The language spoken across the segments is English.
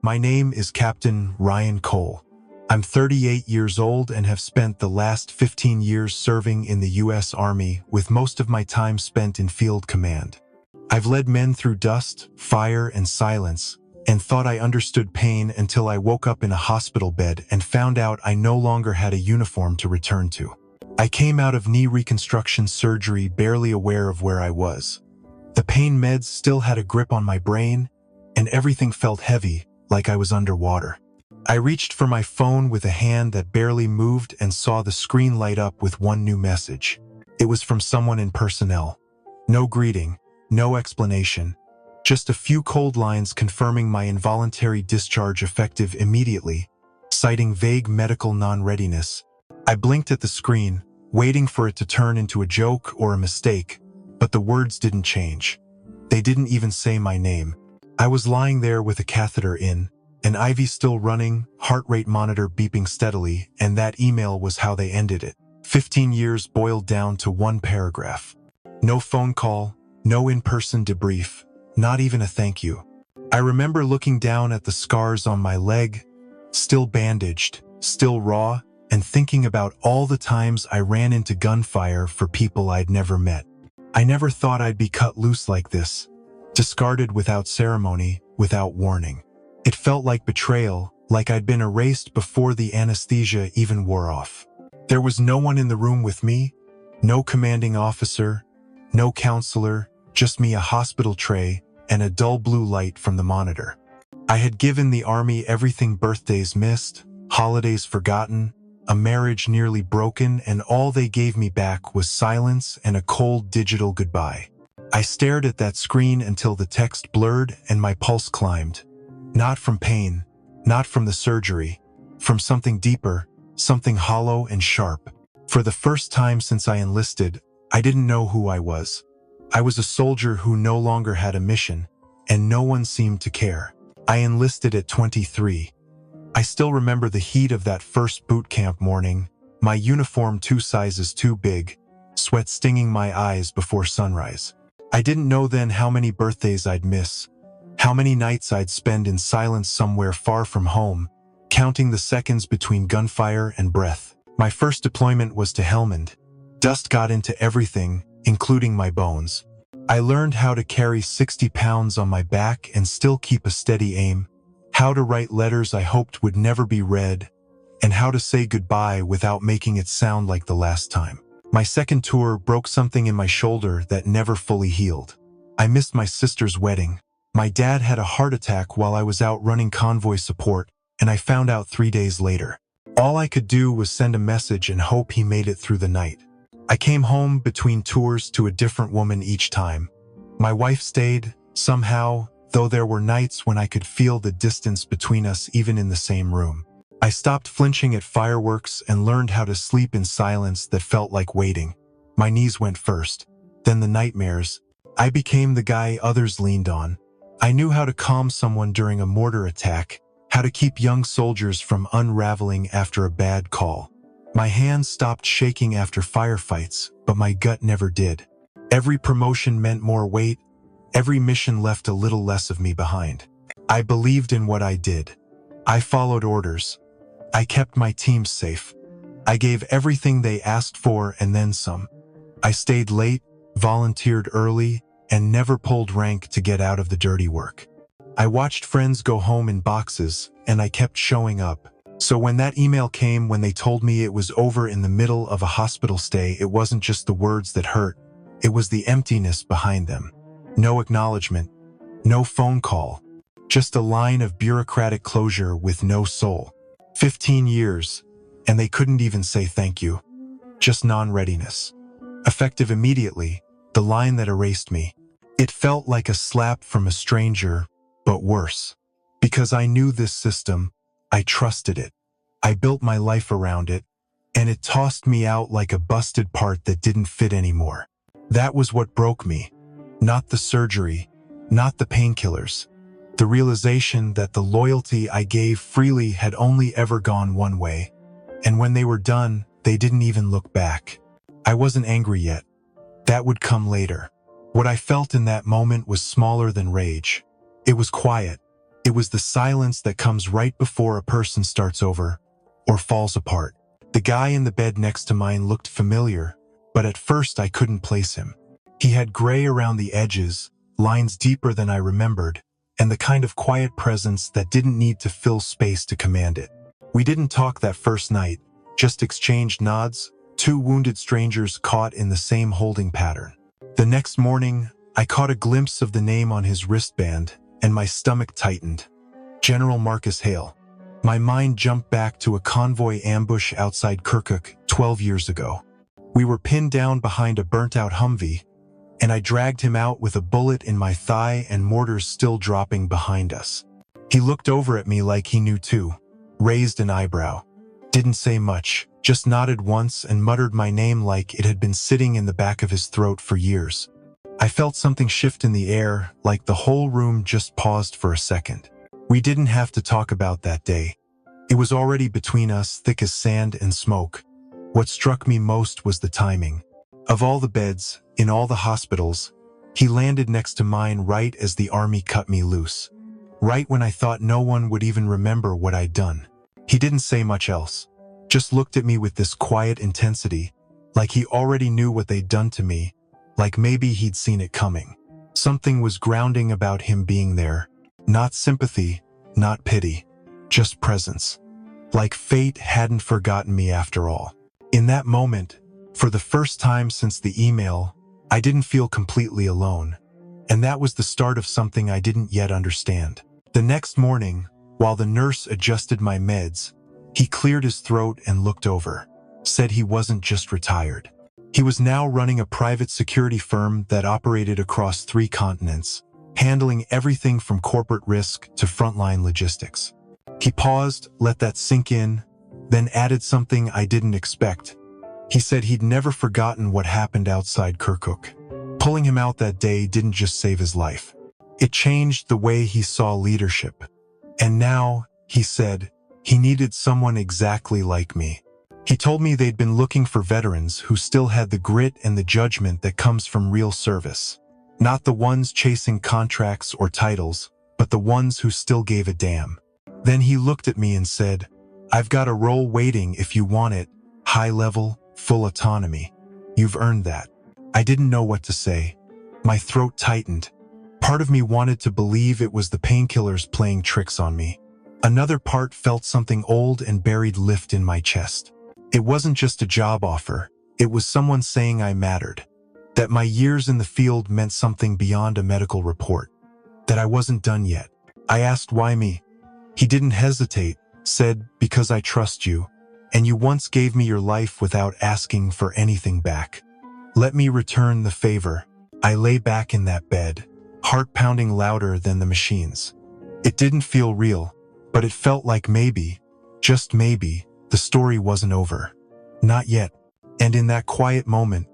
My name is Captain Ryan Cole. I'm 38 years old and have spent the last 15 years serving in the U.S. Army, with most of my time spent in field command. I've led men through dust, fire, and silence, and thought I understood pain until I woke up in a hospital bed and found out I no longer had a uniform to return to. I came out of knee reconstruction surgery barely aware of where I was. The pain meds still had a grip on my brain, and everything felt heavy, like I was underwater. I reached for my phone with a hand that barely moved and saw the screen light up with one new message. It was from someone in personnel. No greeting, no explanation, just a few cold lines confirming my involuntary discharge effective immediately, citing vague medical non-readiness. I blinked at the screen, waiting for it to turn into a joke or a mistake, but the words didn't change. They didn't even say my name. I was lying there with a catheter in, an IV still running, heart rate monitor beeping steadily, and that email was how they ended it. 15 years boiled down to one paragraph. No phone call, no in-person debrief, not even a thank you. I remember looking down at the scars on my leg, still bandaged, still raw, and thinking about all the times I ran into gunfire for people I'd never met. I never thought I'd be cut loose like this, discarded without ceremony, without warning. It felt like betrayal, like I'd been erased before the anesthesia even wore off. There was no one in the room with me, no commanding officer, no counselor, just me, a hospital tray, and a dull blue light from the monitor. I had given the Army everything: birthdays missed, holidays forgotten, a marriage nearly broken, and all they gave me back was silence and a cold digital goodbye. I stared at that screen until the text blurred and my pulse climbed. Not from pain, not from the surgery, from something deeper, something hollow and sharp. For the first time since I enlisted, I didn't know who I was. I was a soldier who no longer had a mission, and no one seemed to care. I enlisted at 23. I still remember the heat of that first boot camp morning, my uniform 2 sizes too big, sweat stinging my eyes before sunrise. I didn't know then how many birthdays I'd miss, how many nights I'd spend in silence somewhere far from home, counting the seconds between gunfire and breath. My first deployment was to Helmand. Dust got into everything, including my bones. I learned how to carry 60 pounds on my back and still keep a steady aim, how to write letters I hoped would never be read, and how to say goodbye without making it sound like the last time. My second tour broke something in my shoulder that never fully healed. I missed my sister's wedding. My dad had a heart attack while I was out running convoy support, and I found out 3 days later. All I could do was send a message and hope he made it through the night. I came home between tours to a different woman each time. My wife stayed, somehow, though there were nights when I could feel the distance between us even in the same room. I stopped flinching at fireworks and learned how to sleep in silence that felt like waiting. My knees went first, then the nightmares. I became the guy others leaned on. I knew how to calm someone during a mortar attack, how to keep young soldiers from unraveling after a bad call. My hands stopped shaking after firefights, but my gut never did. Every promotion meant more weight. Every mission left a little less of me behind. I believed in what I did. I followed orders. I kept my teams safe. I gave everything they asked for and then some. I stayed late, volunteered early, and never pulled rank to get out of the dirty work. I watched friends go home in boxes, and I kept showing up. So when that email came when they told me it was over in the middle of a hospital stay, it wasn't just the words that hurt. It was the emptiness behind them. No acknowledgement, no phone call, just a line of bureaucratic closure with no soul. 15 years, and they couldn't even say thank you. Just non-readiness. Effective immediately, the line that erased me. It felt like a slap from a stranger, but worse. Because I knew this system, I trusted it. I built my life around it, and it tossed me out like a busted part that didn't fit anymore. That was what broke me. Not the surgery, not the painkillers. The realization that the loyalty I gave freely had only ever gone one way, and when they were done, they didn't even look back. I wasn't angry yet. That would come later. What I felt in that moment was smaller than rage. It was quiet. It was the silence that comes right before a person starts over or falls apart. The guy in the bed next to mine looked familiar, but at first I couldn't place him. He had gray around the edges, lines deeper than I remembered, and the kind of quiet presence that didn't need to fill space to command it. We didn't talk that first night, just exchanged nods, two wounded strangers caught in the same holding pattern. The next morning, I caught a glimpse of the name on his wristband, and my stomach tightened. General Marcus Hale. My mind jumped back to a convoy ambush outside Kirkuk 12 years ago. We were pinned down behind a burnt-out Humvee, and I dragged him out with a bullet in my thigh and mortars still dropping behind us. He looked over at me like he knew too, raised an eyebrow. Didn't say much, just nodded once and muttered my name like it had been sitting in the back of his throat for years. I felt something shift in the air, like the whole room just paused for a second. We didn't have to talk about that day. It was already between us, thick as sand and smoke. What struck me most was the timing. Of all the beds, in all the hospitals, he landed next to mine right as the army cut me loose. Right when I thought no one would even remember what I'd done. He didn't say much else. Just looked at me with this quiet intensity, like he already knew what they'd done to me, like maybe he'd seen it coming. Something was grounding about him being there. Not sympathy, not pity, just presence. Like fate hadn't forgotten me after all. In that moment, for the first time since the email, I didn't feel completely alone. And that was the start of something I didn't yet understand. The next morning, while the nurse adjusted my meds, he cleared his throat and looked over. Said he wasn't just retired. He was now running a private security firm that operated across 3 continents, handling everything from corporate risk to frontline logistics. He paused, let that sink in, then added something I didn't expect. He said he'd never forgotten what happened outside Kirkuk. Pulling him out that day didn't just save his life. It changed the way he saw leadership. And now, he said, he needed someone exactly like me. He told me they'd been looking for veterans who still had the grit and the judgment that comes from real service. Not the ones chasing contracts or titles, but the ones who still gave a damn. Then he looked at me and said, "I've got a role waiting if you want it, high level, full autonomy. You've earned that." I didn't know what to say. My throat tightened. Part of me wanted to believe it was the painkillers playing tricks on me. Another part felt something old and buried lift in my chest. It wasn't just a job offer. It was someone saying I mattered. That my years in the field meant something beyond a medical report. That I wasn't done yet. I asked why me. He didn't hesitate, said, "Because I trust you, and you once gave me your life without asking for anything back. Let me return the favor." I lay back in that bed, heart pounding louder than the machines. It didn't feel real, but it felt like maybe, just maybe, the story wasn't over. Not yet. And in that quiet moment,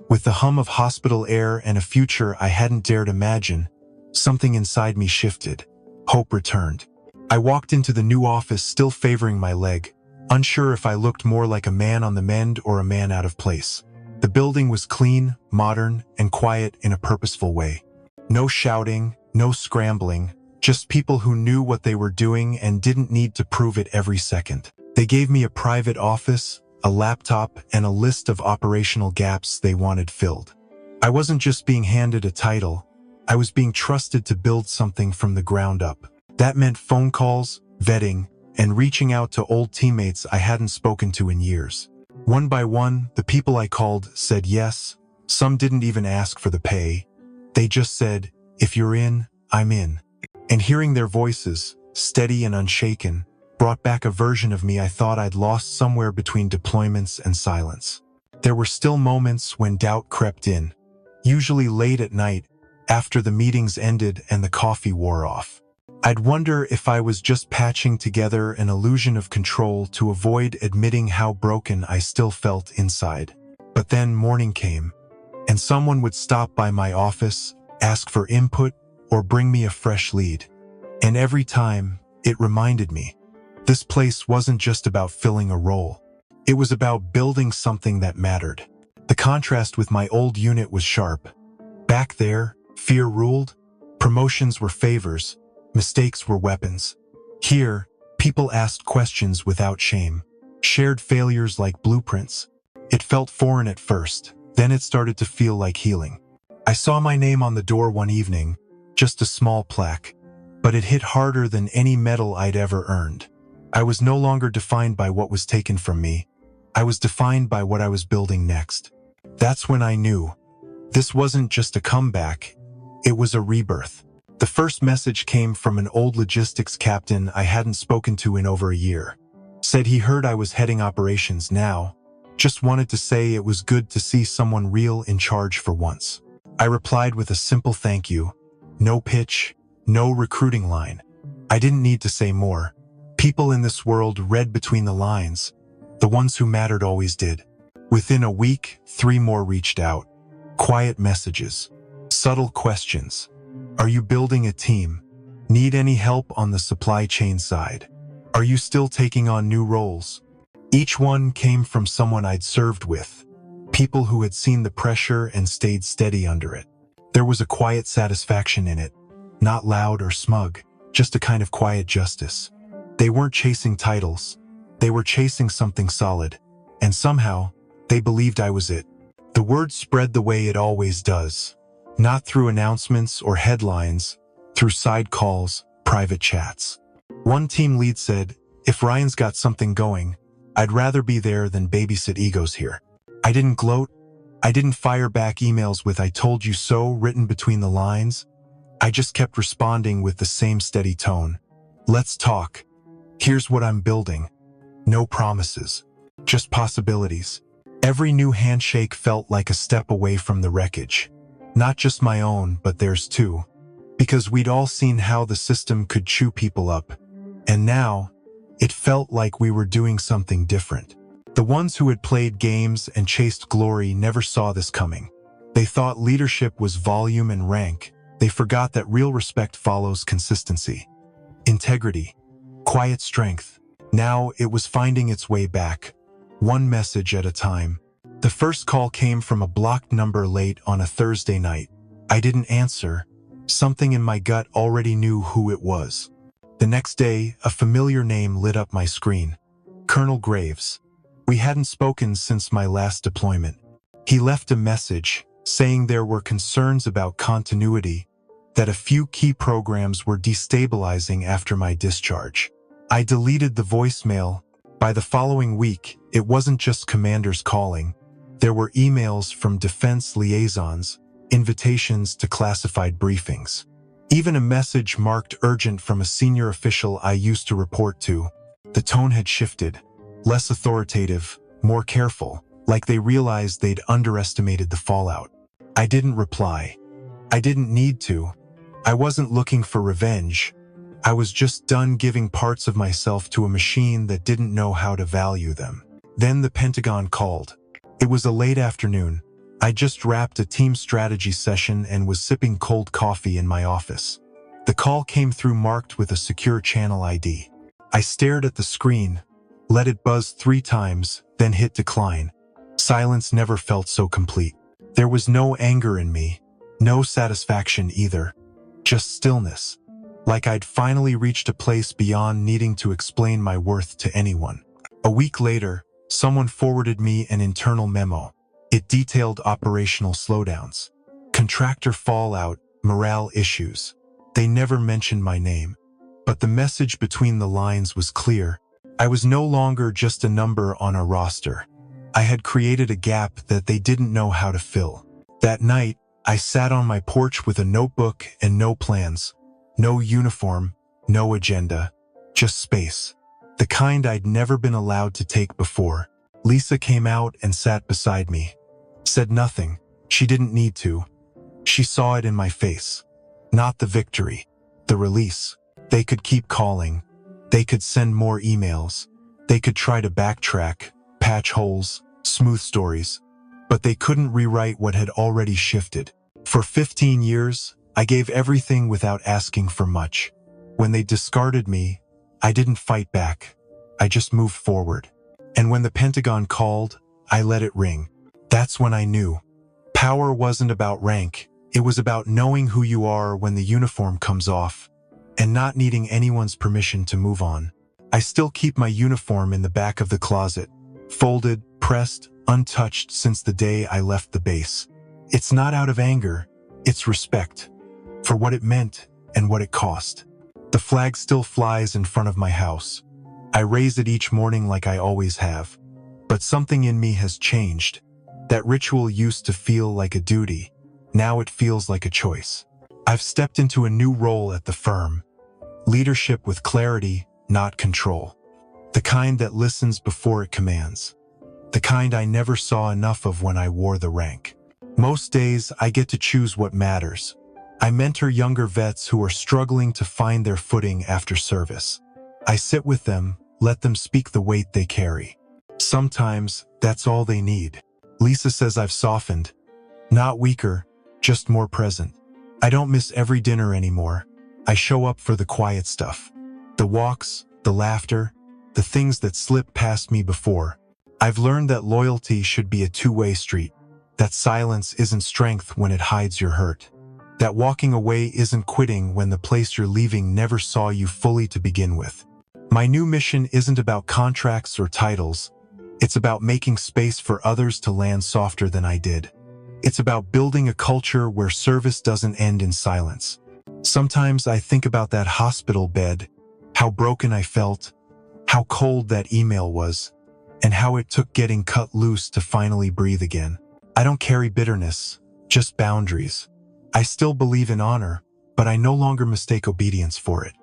with the hum of hospital air and a future I hadn't dared imagine, something inside me shifted. Hope returned. I walked into the new office still favoring my leg, unsure if I looked more like a man on the mend or a man out of place. The building was clean, modern, and quiet in a purposeful way. No shouting, no scrambling, just people who knew what they were doing and didn't need to prove it every second. They gave me a private office, a laptop, and a list of operational gaps they wanted filled. I wasn't just being handed a title, I was being trusted to build something from the ground up. That meant phone calls, vetting, and reaching out to old teammates I hadn't spoken to in years. One by one, the people I called said yes. Some didn't even ask for the pay. They just said, "If you're in, I'm in." And hearing their voices, steady and unshaken, brought back a version of me I thought I'd lost somewhere between deployments and silence. There were still moments when doubt crept in, usually late at night, after the meetings ended and the coffee wore off. I'd wonder if I was just patching together an illusion of control to avoid admitting how broken I still felt inside. But then morning came, and someone would stop by my office, ask for input, or bring me a fresh lead. And every time, it reminded me, this place wasn't just about filling a role. It was about building something that mattered. The contrast with my old unit was sharp. Back there, fear ruled, promotions were favors, Mistakes were weapons. Here, people asked questions without shame, shared failures like blueprints. It felt foreign at first, then it started to feel like healing. I saw my name on the door one evening, just a small plaque, but it hit harder than any medal I'd ever earned. I was no longer defined by what was taken from me. I was defined by what I was building next. That's when I knew. This wasn't just a comeback, it was a rebirth. The first message came from an old logistics captain I hadn't spoken to in over a year. Said he heard I was heading operations now. Just wanted to say it was good to see someone real in charge for once. I replied with a simple thank you. No pitch, no recruiting line. I didn't need to say more. People in this world read between the lines. The ones who mattered always did. Within a week, 3 more reached out. Quiet messages. Subtle questions. Are you building a team? Need any help on the supply chain side? Are you still taking on new roles? Each one came from someone I'd served with. People who had seen the pressure and stayed steady under it. There was a quiet satisfaction in it. Not loud or smug, just a kind of quiet justice. They weren't chasing titles. They were chasing something solid. And somehow, they believed I was it. The word spread the way it always does. Not through announcements or headlines, through side calls, private chats. One team lead said, "If Ryan's got something going, I'd rather be there than babysit egos here." I didn't gloat. I didn't fire back emails with "I told you so" written between the lines. I just kept responding with the same steady tone. Let's talk. Here's what I'm building. No promises, just possibilities. Every new handshake felt like a step away from the wreckage. Not just my own, but theirs too. Because we'd all seen how the system could chew people up. And now, it felt like we were doing something different. The ones who had played games and chased glory never saw this coming. They thought leadership was volume and rank. They forgot that real respect follows consistency. Integrity. Quiet strength. Now it was finding its way back. One message at a time. The first call came from a blocked number late on a Thursday night. I didn't answer. Something in my gut already knew who it was. The next day, a familiar name lit up my screen. Colonel Graves. We hadn't spoken since my last deployment. He left a message saying there were concerns about continuity, that a few key programs were destabilizing after my discharge. I deleted the voicemail. By the following week, it wasn't just commanders calling. There were emails from defense liaisons, invitations to classified briefings. Even a message marked urgent from a senior official I used to report to. The tone had shifted. Less authoritative, more careful, like they realized they'd underestimated the fallout. I didn't reply. I didn't need to. I wasn't looking for revenge. I was just done giving parts of myself to a machine that didn't know how to value them. Then the Pentagon called. It was a late afternoon. I just wrapped a team strategy session and was sipping cold coffee in my office. The call came through marked with a secure channel ID. I stared at the screen, let it buzz 3 times, then hit decline. Silence never felt so complete. There was no anger in me, no satisfaction either, just stillness. Like I'd finally reached a place beyond needing to explain my worth to anyone. A week later, someone forwarded me an internal memo. It detailed operational slowdowns, contractor fallout, morale issues. They never mentioned my name, but the message between the lines was clear. I was no longer just a number on a roster. I had created a gap that they didn't know how to fill. That night, I sat on my porch with a notebook and no plans. No uniform, no agenda, just space. The kind I'd never been allowed to take before. Lisa came out and sat beside me. Said nothing. She didn't need to. She saw it in my face. Not the victory, the release. They could keep calling. They could send more emails. They could try to backtrack, patch holes, smooth stories. But they couldn't rewrite what had already shifted. For 15 years, I gave everything without asking for much. When they discarded me, I didn't fight back. I just moved forward. And when the Pentagon called, I let it ring. That's when I knew. Power wasn't about rank. It was about knowing who you are when the uniform comes off. and not needing anyone's permission to move on. I still keep my uniform in the back of the closet, folded, pressed, untouched since the day I left the base. It's not out of anger, it's respect for what it meant and what it cost. The flag still flies in front of my house. I raise it each morning like I always have. But something in me has changed. That ritual used to feel like a duty. Now it feels like a choice. I've stepped into a new role at the firm. Leadership with clarity, not control. The kind that listens before it commands. The kind I never saw enough of when I wore the rank. Most days, I get to choose what matters. I mentor younger vets who are struggling to find their footing after service. I sit with them, let them speak the weight they carry. Sometimes, that's all they need. Lisa says I've softened. Not weaker, just more present. I don't miss every dinner anymore. I show up for the quiet stuff. The walks, the laughter, the things that slipped past me before. I've learned that loyalty should be a two-way street. That silence isn't strength when it hides your hurt. That walking away isn't quitting when the place you're leaving never saw you fully to begin with. My new mission isn't about contracts or titles. It's about making space for others to land softer than I did. It's about building a culture where service doesn't end in silence. Sometimes I think about that hospital bed, how broken I felt, how cold that email was, and how it took getting cut loose to finally breathe again. I don't carry bitterness, just boundaries. I still believe in honor, but I no longer mistake obedience for it.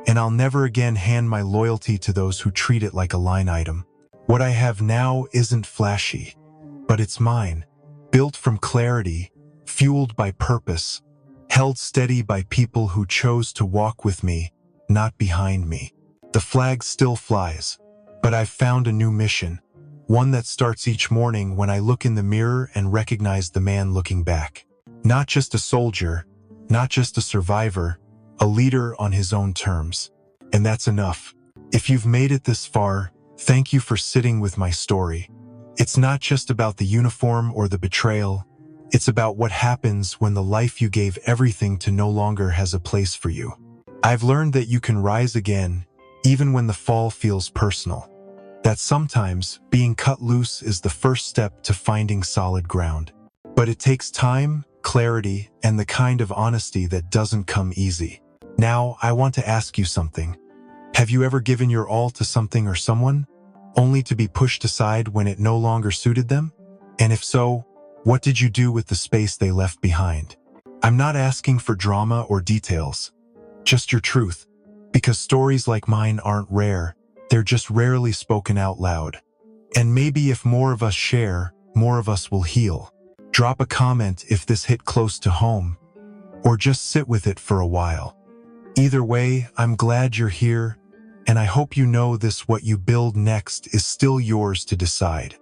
And I'll never again hand my loyalty to those who treat it like a line item. What I have now isn't flashy, but it's mine. Built from clarity, fueled by purpose, held steady by people who chose to walk with me, not behind me. The flag still flies, but I've found a new mission. One that starts each morning when I look in the mirror and recognize the man looking back. Not just a soldier, not just a survivor, a leader on his own terms. And that's enough. If you've made it this far, thank you for sitting with my story. It's not just about the uniform or the betrayal. It's about what happens when the life you gave everything to no longer has a place for you. I've learned that you can rise again, even when the fall feels personal. That sometimes being cut loose is the first step to finding solid ground. But it takes time, clarity, and the kind of honesty that doesn't come easy. Now, I want to ask you something. Have you ever given your all to something or someone, only to be pushed aside when it no longer suited them? And if so, what did you do with the space they left behind? I'm not asking for drama or details, just your truth, because stories like mine aren't rare, they're just rarely spoken out loud. And maybe if more of us share, more of us will heal. Drop a comment if this hit close to home, or just sit with it for a while. Either way, I'm glad you're here, and I hope you know this: what you build next is still yours to decide.